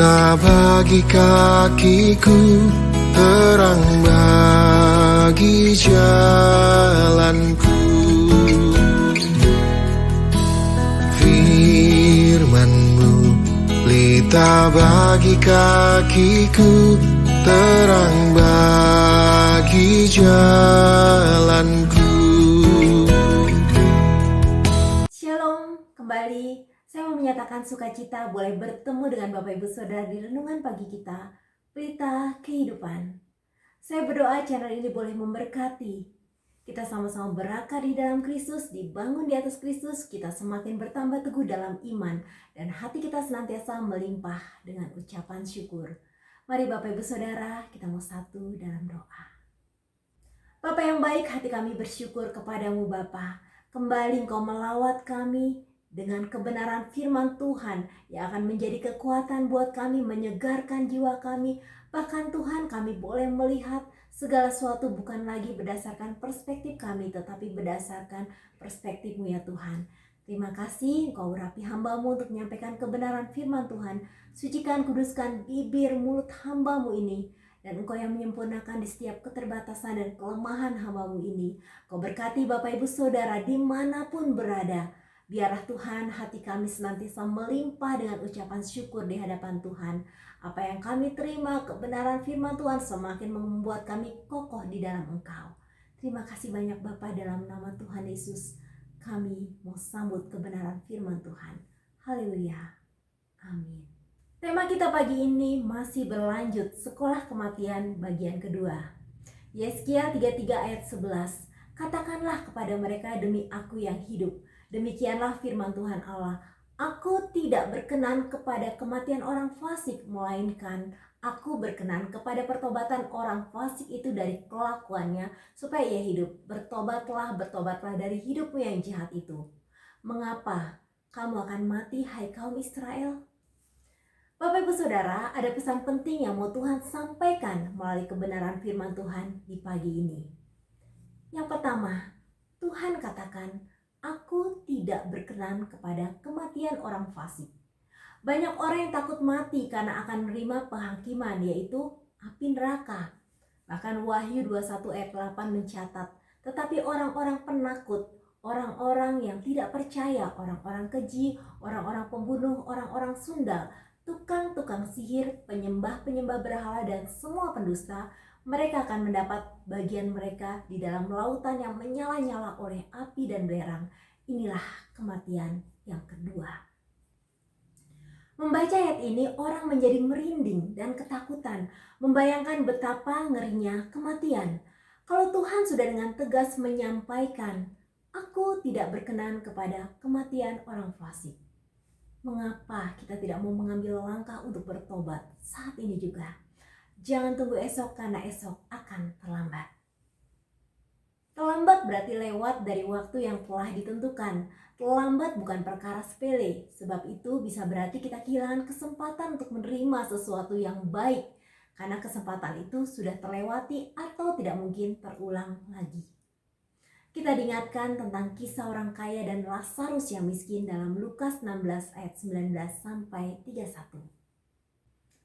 pelita bagi kakiku, terang bagi jalanku. Firman-Mu pelita bagi kakiku, terang bagi jalanku. Shalom, kembali saya mau menyatakan sukacita boleh bertemu dengan Bapak Ibu Saudara di renungan pagi kita, Pelita Kehidupan. Saya berdoa channel ini boleh memberkati. Kita sama-sama berakar di dalam Kristus, dibangun di atas Kristus, kita semakin bertambah teguh dalam iman, dan hati kita senantiasa melimpah dengan ucapan syukur. Mari Bapak Ibu Saudara, kita mau satu dalam doa. Bapa yang baik, hati kami bersyukur kepadamu Bapa. Kembali Engkau melawat kami dengan kebenaran firman Tuhan yang akan menjadi kekuatan buat kami, menyegarkan jiwa kami. Bahkan Tuhan, kami boleh melihat segala sesuatu bukan lagi berdasarkan perspektif kami, tetapi berdasarkan perspektif-Mu ya Tuhan. Terima kasih Engkau urapi hamba-Mu untuk menyampaikan kebenaran firman Tuhan. Sucikan, kuduskan bibir mulut hamba-Mu ini. Dan Engkau yang menyempurnakan di setiap keterbatasan dan kelemahan hamba-Mu ini. Kau berkati Bapak Ibu Saudara dimanapun berada. Biarlah Tuhan hati kami senantiasa melimpah dengan ucapan syukur di hadapan Tuhan. Apa yang kami terima, kebenaran firman Tuhan semakin membuat kami kokoh di dalam Engkau. Terima kasih banyak Bapa, dalam nama Tuhan Yesus kami mau sambut kebenaran firman Tuhan. Haleluya. Amin. Tema kita pagi ini masih berlanjut, sekolah kematian bagian kedua. Yesaya 33 ayat 11. Katakanlah kepada mereka, demi Aku yang hidup. Demikianlah firman Tuhan Allah. Aku tidak berkenan kepada kematian orang fasik, melainkan Aku berkenan kepada pertobatan orang fasik itu dari kelakuannya, supaya ia hidup. Bertobatlah, bertobatlah dari hidupmu yang jahat itu. Mengapa kamu akan mati, hai kaum Israel? Bapak Ibu Saudara, ada pesan penting yang mau Tuhan sampaikan melalui kebenaran firman Tuhan di pagi ini. Yang pertama, Tuhan katakan, Aku tidak berkenan kepada kematian orang fasik. Banyak orang yang takut mati karena akan menerima penghakiman, yaitu api neraka. Bahkan Wahyu 21 ayat 8 mencatat, tetapi orang-orang penakut, orang-orang yang tidak percaya, orang-orang keji, orang-orang pembunuh, orang-orang sundal, tukang-tukang sihir, penyembah-penyembah berhala, dan semua pendusta, mereka akan mendapat bagian mereka di dalam lautan yang menyala-nyala oleh api dan belerang. Inilah kematian yang kedua. Membaca ayat ini, orang menjadi merinding dan ketakutan, membayangkan betapa ngerinya kematian. Kalau Tuhan sudah dengan tegas menyampaikan, Aku tidak berkenan kepada kematian orang fasik. Mengapa kita tidak mau mengambil langkah untuk bertobat saat ini juga? Jangan tunggu esok, karena esok akan terlambat. Terlambat berarti lewat dari waktu yang telah ditentukan. Terlambat bukan perkara sepele, sebab itu bisa berarti kita kehilangan kesempatan untuk menerima sesuatu yang baik, karena kesempatan itu sudah terlewati atau tidak mungkin terulang lagi. Kita diingatkan tentang kisah orang kaya dan Lazarus yang miskin dalam Lukas 16 ayat 19 sampai 31.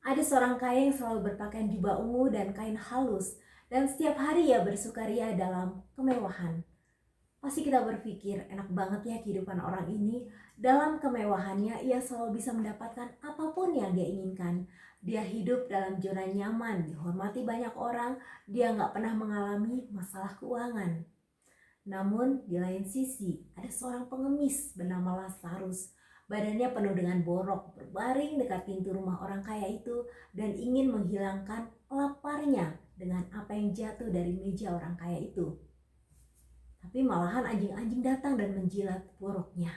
Ada seorang kaya yang selalu berpakaian jubah ungu dan kain halus, dan setiap hari ia bersukaria dalam kemewahan. Pasti kita berpikir, enak banget ya kehidupan orang ini. Dalam kemewahannya ia selalu bisa mendapatkan apapun yang dia inginkan. Dia hidup dalam zona nyaman, dihormati banyak orang, dia gak pernah mengalami masalah keuangan. Namun di lain sisi ada seorang pengemis bernama Lazarus. Badannya penuh dengan borok, berbaring dekat pintu rumah orang kaya itu dan ingin menghilangkan laparnya dengan apa yang jatuh dari meja orang kaya itu. Tapi malahan anjing-anjing datang dan menjilat boroknya.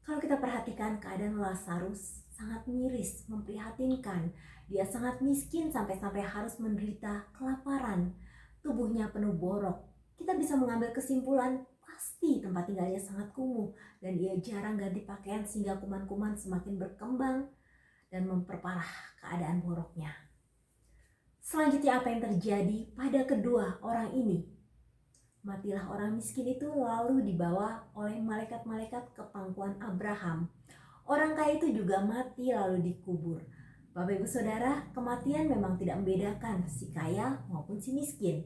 Kalau kita perhatikan keadaan Lazarus sangat miris, memprihatinkan. Dia sangat miskin sampai-sampai harus menderita kelaparan. Tubuhnya penuh borok. Kita bisa mengambil kesimpulan pasti tempat tinggalnya sangat kumuh dan ia jarang ganti pakaian sehingga kuman-kuman semakin berkembang dan memperparah keadaan boroknya. Selanjutnya apa yang terjadi pada kedua orang ini? Matilah orang miskin itu lalu dibawa oleh malaikat-malaikat ke pangkuan Abraham. Orang kaya itu juga mati lalu dikubur. Bapak Ibu Saudara, kematian memang tidak membedakan si kaya maupun si miskin.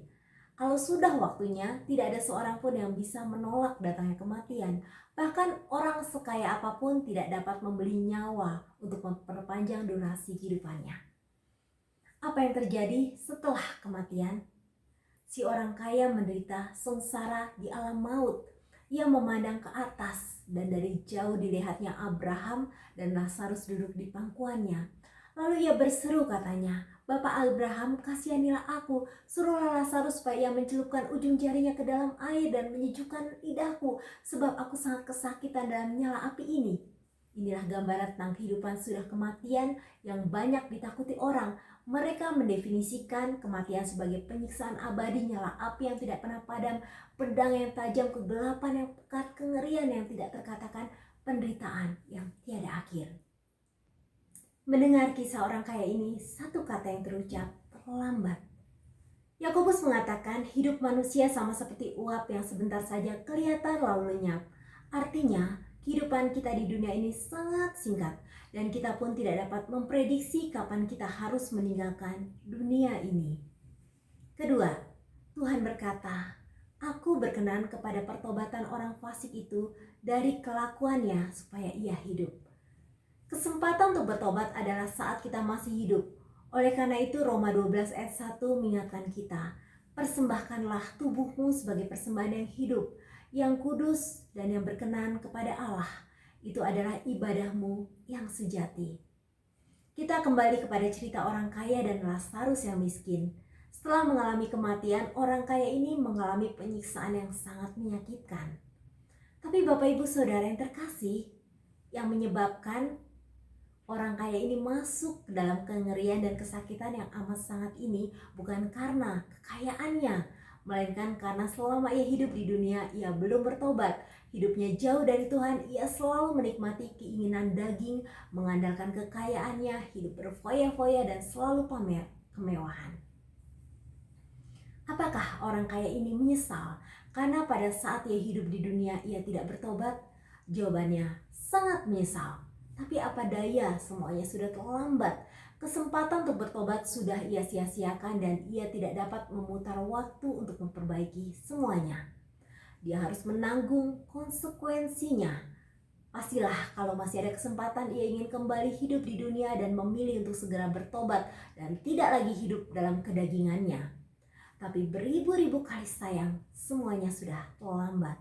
Kalau sudah waktunya, tidak ada seorang pun yang bisa menolak datangnya kematian. Bahkan orang sekaya apapun tidak dapat membeli nyawa untuk memperpanjang durasi kehidupannya. Apa yang terjadi setelah kematian? Si orang kaya menderita sengsara di alam maut. Ia memandang ke atas dan dari jauh dilihatnya Abraham dan Lazarus duduk di pangkuannya. Lalu ia berseru katanya, "Bapak Abraham, kasihanilah aku, suruhlah Lazarus supaya ia mencelupkan ujung jarinya ke dalam air dan menyejukkan lidahku, sebab aku sangat kesakitan dalam nyala api ini." Inilah gambaran tentang kehidupan sudah kematian yang banyak ditakuti orang. Mereka mendefinisikan kematian sebagai penyiksaan abadi, nyala api yang tidak pernah padam, pedang yang tajam, kegelapan yang pekat, kengerian yang tidak terkatakan, penderitaan yang tiada akhir. Mendengar kisah orang kaya ini, satu kata yang terucap, terlambat. Yakobus mengatakan hidup manusia sama seperti uap yang sebentar saja kelihatan lalu lenyap. Artinya, kehidupan kita di dunia ini sangat singkat dan kita pun tidak dapat memprediksi kapan kita harus meninggalkan dunia ini. Kedua, Tuhan berkata, "Aku berkenan kepada pertobatan orang fasik itu dari kelakuannya supaya ia hidup." Kesempatan untuk bertobat adalah saat kita masih hidup. Oleh karena itu Roma 12 ayat 1 mengingatkan kita, "Persembahkanlah tubuhmu sebagai persembahan yang hidup, yang kudus dan yang berkenan kepada Allah. Itu adalah ibadahmu yang sejati." Kita kembali kepada cerita orang kaya dan Lazarus yang miskin. Setelah mengalami kematian, orang kaya ini mengalami penyiksaan yang sangat menyakitkan. Tapi Bapak Ibu Saudara yang terkasih, yang menyebabkan orang kaya ini masuk ke dalam kengerian dan kesakitan yang amat sangat ini bukan karena kekayaannya, melainkan karena selama ia hidup di dunia ia belum bertobat. Hidupnya jauh dari Tuhan, ia selalu menikmati keinginan daging, mengandalkan kekayaannya, hidup berfoya-foya dan selalu pamer kemewahan. Apakah orang kaya ini menyesal karena pada saat ia hidup di dunia ia tidak bertobat? Jawabannya, sangat menyesal. Tapi apa daya, semuanya sudah terlambat. Kesempatan untuk bertobat sudah ia sia-siakan dan ia tidak dapat memutar waktu untuk memperbaiki semuanya. Dia harus menanggung konsekuensinya. Pastilah kalau masih ada kesempatan ia ingin kembali hidup di dunia dan memilih untuk segera bertobat dan tidak lagi hidup dalam kedagingannya. Tapi beribu-ribu kali sayang, semuanya sudah terlambat.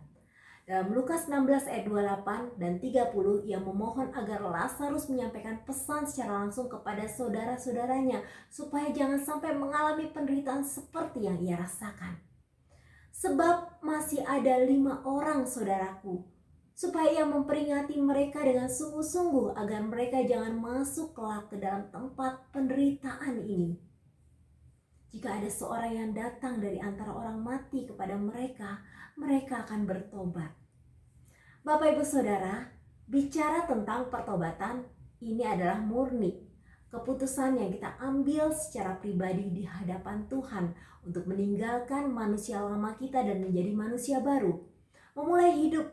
Dalam Lukas 16 ayat 28 dan 30, ia memohon agar Lazarus menyampaikan pesan secara langsung kepada saudara-saudaranya supaya jangan sampai mengalami penderitaan seperti yang ia rasakan. "Sebab masih ada 5 orang saudaraku, supaya ia memperingati mereka dengan sungguh-sungguh agar mereka jangan masuk kelak ke dalam tempat penderitaan ini. Jika ada seorang yang datang dari antara orang mati kepada mereka, mereka akan bertobat." Bapak Ibu Saudara, bicara tentang pertobatan, ini adalah murni keputusan yang kita ambil secara pribadi di hadapan Tuhan untuk meninggalkan manusia lama kita dan menjadi manusia baru. Memulai hidup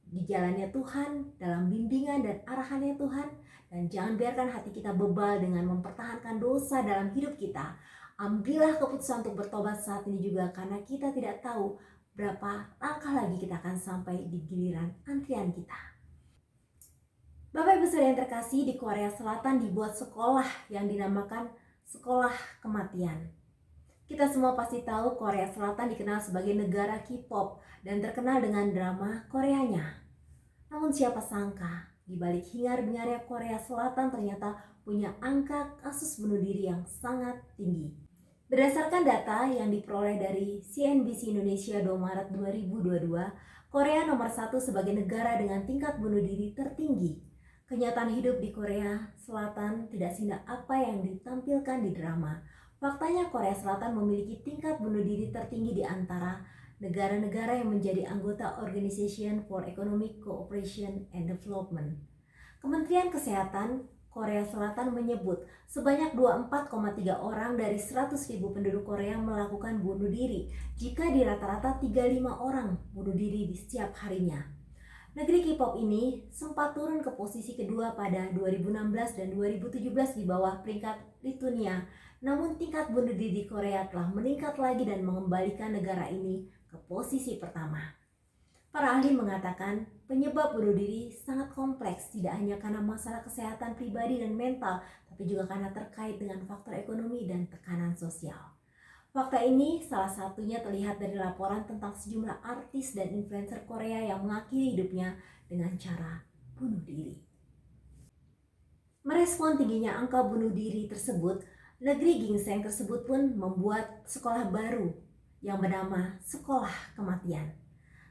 di jalannya Tuhan, dalam bimbingan dan arahannya Tuhan, dan jangan biarkan hati kita bebal dengan mempertahankan dosa dalam hidup kita. Ambillah keputusan untuk bertobat saat ini juga, karena kita tidak tahu berapa langkah lagi kita akan sampai di giliran antrian kita. Bapak Ibu Saudara yang terkasih, di Korea Selatan dibuat sekolah yang dinamakan sekolah kematian. Kita semua pasti tahu Korea Selatan dikenal sebagai negara K-pop dan terkenal dengan drama Koreanya. Namun siapa sangka, di balik hingar-bingarnya Korea Selatan ternyata punya angka kasus bunuh diri yang sangat tinggi. Berdasarkan data yang diperoleh dari CNBC Indonesia 2 Maret 2022, Korea nomor 1 sebagai negara dengan tingkat bunuh diri tertinggi. Kenyataan hidup di Korea Selatan tidak seindah apa yang ditampilkan di drama. Faktanya Korea Selatan memiliki tingkat bunuh diri tertinggi di antara negara-negara yang menjadi anggota Organization for Economic Cooperation and Development. Kementerian Kesehatan Korea Selatan menyebut sebanyak 24,3 orang dari 100.000 penduduk Korea melakukan bunuh diri, jika di rata-rata 35 orang bunuh diri di setiap harinya. Negeri K-pop ini sempat turun ke posisi kedua pada 2016 dan 2017 di bawah peringkat Lituania. Namun tingkat bunuh diri di Korea telah meningkat lagi dan mengembalikan negara ini ke posisi pertama. Para ahli mengatakan penyebab bunuh diri sangat kompleks, tidak hanya karena masalah kesehatan pribadi dan mental, tapi juga karena terkait dengan faktor ekonomi dan tekanan sosial. Fakta ini salah satunya terlihat dari laporan tentang sejumlah artis dan influencer Korea yang mengakhiri hidupnya dengan cara bunuh diri. Merespon tingginya angka bunuh diri tersebut, negeri ginseng tersebut pun membuat sekolah baru yang bernama Sekolah Kematian.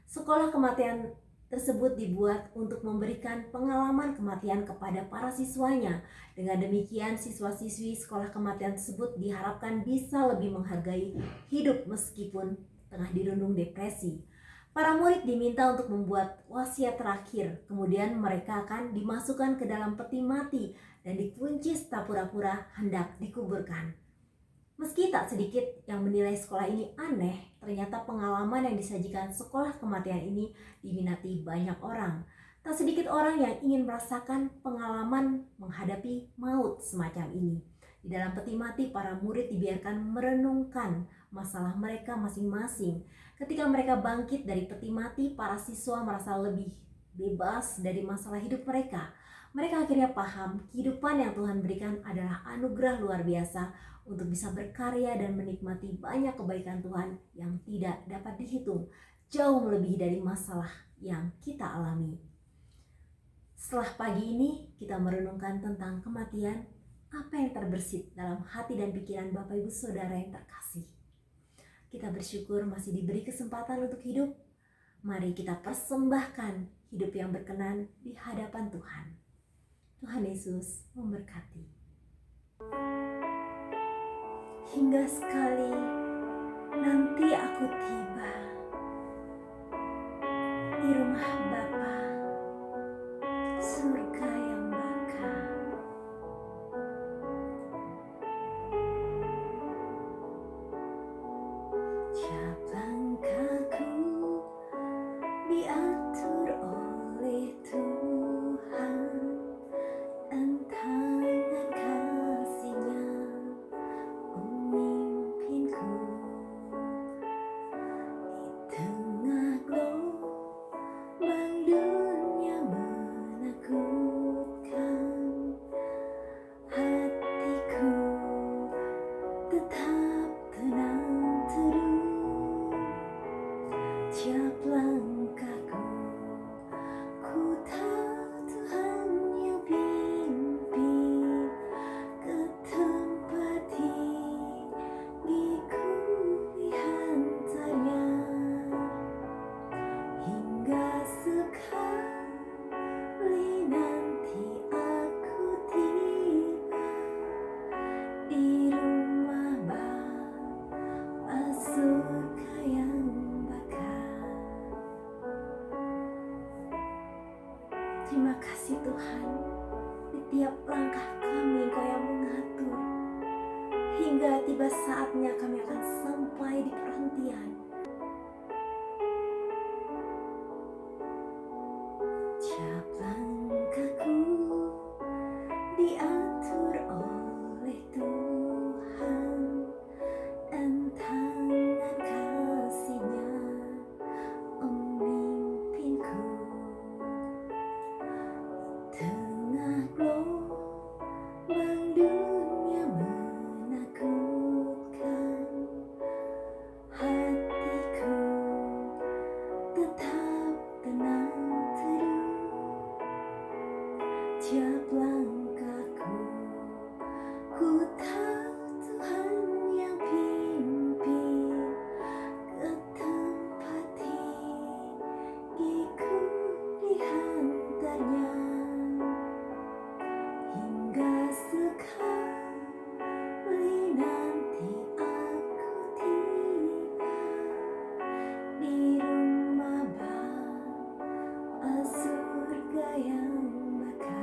Sekolah kematian tersebut dibuat untuk memberikan pengalaman kematian kepada para siswanya. Dengan demikian, siswa-siswi sekolah kematian tersebut diharapkan bisa lebih menghargai hidup meskipun tengah dirundung depresi. Para murid diminta untuk membuat wasiat terakhir, kemudian mereka akan dimasukkan ke dalam peti mati dan dikunci tak pura-pura hendak dikuburkan. Meski tak sedikit yang menilai sekolah ini aneh, ternyata pengalaman yang disajikan sekolah kematian ini diminati banyak orang. Tak sedikit orang yang ingin merasakan pengalaman menghadapi maut semacam ini. Di dalam peti mati, para murid dibiarkan merenungkan masalah mereka masing-masing. Ketika mereka bangkit dari peti mati, para siswa merasa lebih bebas dari masalah hidup mereka. Mereka akhirnya paham kehidupan yang Tuhan berikan adalah anugerah luar biasa untuk bisa berkarya dan menikmati banyak kebaikan Tuhan yang tidak dapat dihitung, jauh melebihi dari masalah yang kita alami. Setelah pagi ini kita merenungkan tentang kematian, apa yang terbersit dalam hati dan pikiran Bapak Ibu Saudara yang terkasih. Kita bersyukur masih diberi kesempatan untuk hidup. Mari kita persembahkan hidup yang berkenan di hadapan Tuhan. Tuhan Yesus memberkati. Hingga sekali nanti aku tiba di rumah Bapa, surga yang baka. Tiap langkahku diatur oleh Tuhan, dan tangan kasih-Nya memimpinku di tengah gelombang dunia menakutkan. Hatiku tetap tenang teduh, tiap langkahku ku tahu Tuhan yang pimpin ke tempat tinggiku di hantarnya. Hingga sekali nanti aku tiba di rumah Bapa, surga yang baka. Terima kasih Tuhan, di tiap langkah kami Engkau yang mengatur, hingga tiba saatnya kami akan sampai di perhentian. Tiap langkahku diatur oleh Tuhan, dan tangan kasih-Nya memimpinku di tengah gelombang dunia menakutkan. Hatiku tetap tenang teduh, tiap langkahku ku tahu Tuhan yang pimpin ke tempat tinggiku di hantarnya. Hingga sekali nanti aku tiba di rumah Bapa, surga yang baka.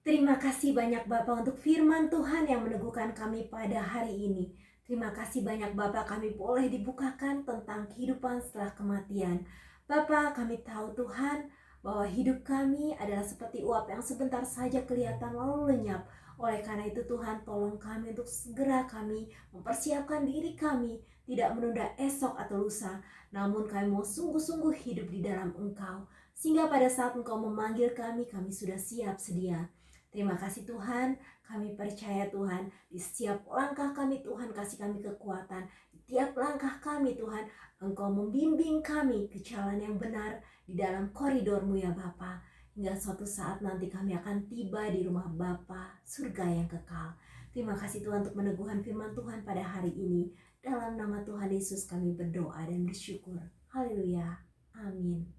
Terima kasih banyak Bapak untuk firman Tuhan yang meneguhkan kami pada hari ini. Terima kasih banyak Bapa, kami boleh dibukakan tentang kehidupan setelah kematian. Bapa, kami tahu Tuhan bahwa hidup kami adalah seperti uap yang sebentar saja kelihatan lalu lenyap. Oleh karena itu Tuhan, tolong kami untuk segera kami mempersiapkan diri kami, tidak menunda esok atau lusa, namun kami mau sungguh-sungguh hidup di dalam Engkau, sehingga pada saat Engkau memanggil kami sudah siap sedia. Terima kasih Tuhan, kami percaya Tuhan, di setiap langkah kami Tuhan kasih kami kekuatan, di tiap langkah kami Tuhan, Engkau membimbing kami ke jalan yang benar di dalam koridor-Mu ya Bapa. Hingga suatu saat nanti kami akan tiba di rumah Bapa, surga yang kekal. Terima kasih Tuhan untuk meneguhkan firman Tuhan pada hari ini. Dalam nama Tuhan Yesus kami berdoa dan bersyukur. Haleluya. Amin.